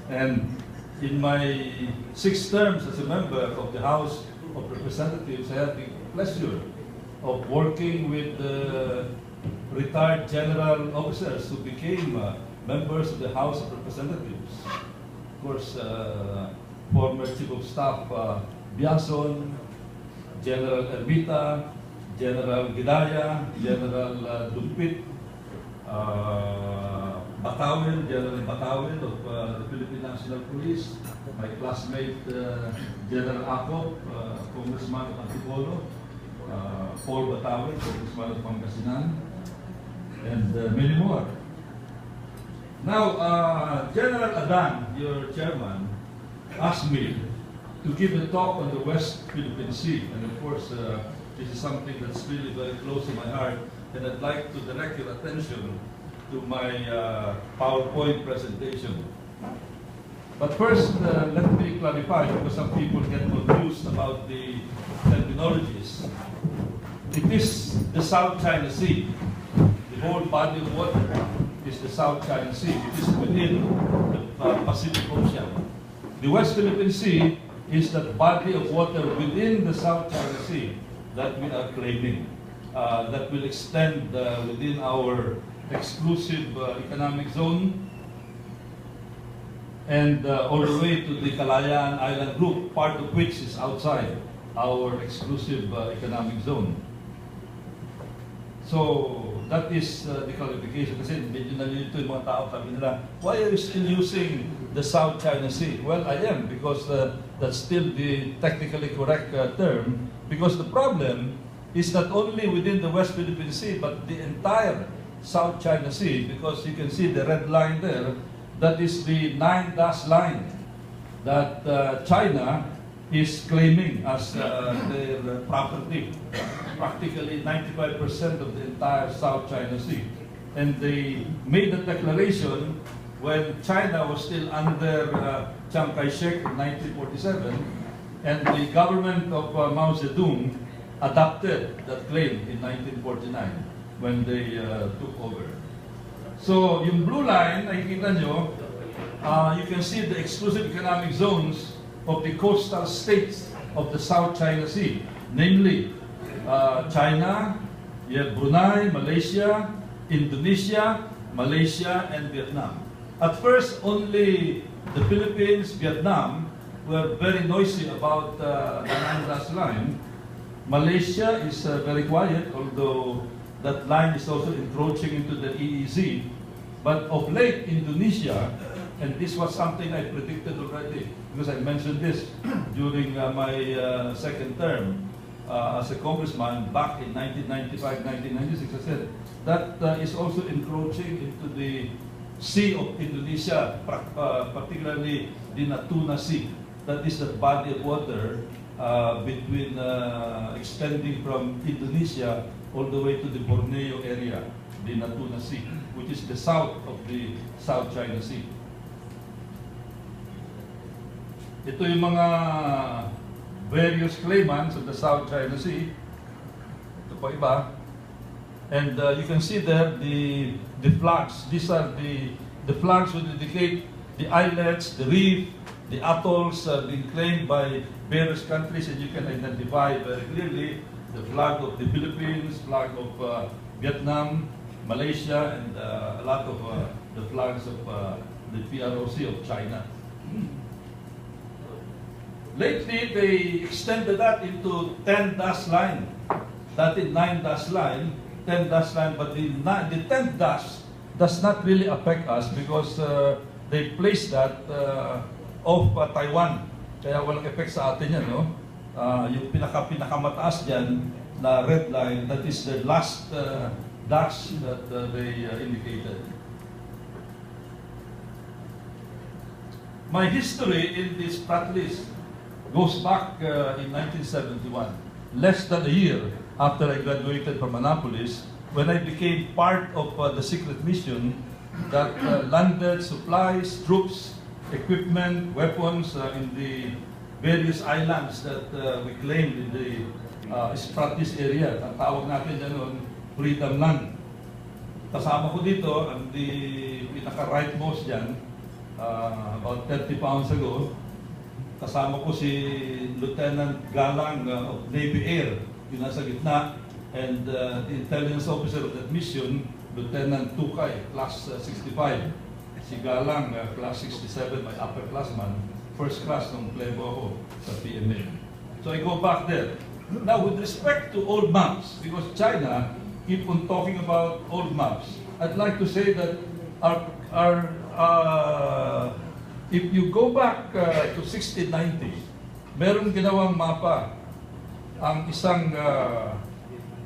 And in my 6 terms as a member of the House of Representatives, I had the pleasure of working with retired general officers who became members of the House of Representatives. Of course, former Chief of Staff Biason, General Ermita, General Gidaya, General Dumpit, Batawil, General Batawil of the Philippine National Police, my classmate General Akop, Congressman of Antipolo, Paul Batawil, Congressman of Pangasinan, and many more. Now, General Adan, your chairman, asked me to give a talk on the West Philippine Sea, and of course, this is something that's really very close to my heart, and I'd like to direct your attention to my PowerPoint presentation. But first, let me clarify, because some people get confused about the terminologies. It is the South China Sea. The whole body of water is the South China Sea. It is within the Pacific Ocean. The West Philippine Sea is that body of water within the South China Sea that we are claiming, that will extend within our exclusive economic zone and all the way to the Kalayaan Island Group, part of which is outside our exclusive economic zone. So that is the qualification. Kasi medyo nalilito yung mga tao, sabi nila, why are you still using the South China Sea? Well, I am, because that's still the technically correct term, because the problem is not only within the West Philippine Sea, but the entire South China Sea, because you can see the red line there, that is the 9-dash line that China is claiming as their property. Practically 95% of the entire South China Sea. And they made a declaration when China was still under Chiang Kai-shek in 1947, and the government of Mao Zedong adopted that claim in 1949 when they took over. So yung blue line, nakikita nyo, you can see the exclusive economic zones of the coastal states of the South China Sea, namely China, you have Brunei, Malaysia, Indonesia, Malaysia, and Vietnam. At first, only the Philippines, Vietnam were very noisy about the 9-dash line. Malaysia is very quiet, although that line is also encroaching into the EEZ. But of late, Indonesia, and this was something I predicted already, because I mentioned this during my second term as a congressman back in 1995, 1996, I said, that is also encroaching into the Sea of Indonesia, particularly the Natuna Sea. That is the body of water between extending from Indonesia all the way to the Borneo area, the Natuna Sea, which is the south of the South China Sea. Ito yung mga various claimants of the South China Sea. Ito pa iba. And you can see there the flags. These are the flags which indicate the islets, the reef, the atolls being claimed by various countries, and you can identify very clearly the flag of the Philippines, flag of Vietnam, Malaysia, and a lot of the flags of the PROC of China. Lately, they extended that into 10-dash line. That is 9-dash line, 10-dash line, but the 10th dash does not really affect us because they placed that off Taiwan. Kaya walang effect sa atin yan, no? Yung pinakamataas dyan na red line, that is the last dash that they indicated. My history in this frat list goes back in 1971, less than a year after I graduated from Annapolis, when I became part of the secret mission that landed supplies, troops, equipment, weapons in the various islands that we claimed in the Spratlys area. Ang tawag natin dyan noon, Freedom Land. Kasama ko dito, ang pinaka-rightmost dyan, about 30 pounds ago. Kasama ko si Lieutenant Galang of Navy Air, yung nasa gitna, and the intelligence officer of that mission, Lieutenant Tukay, class 65. Si Galang, class 67, my upperclassman, first class nung plebo ako sa PMA. So I go back there. Now, with respect to old maps, because China keep on talking about old maps, I'd like to say that if you go back to 1690, meron ginawang mapa ang isang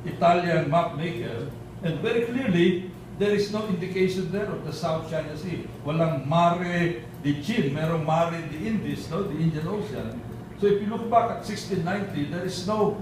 Italian map maker, and very clearly, there is no indication there of the South China Sea. Walang Mare de Chin, merong Mare de Indies, no? The Indian Ocean. So if you look back at 1690, there is no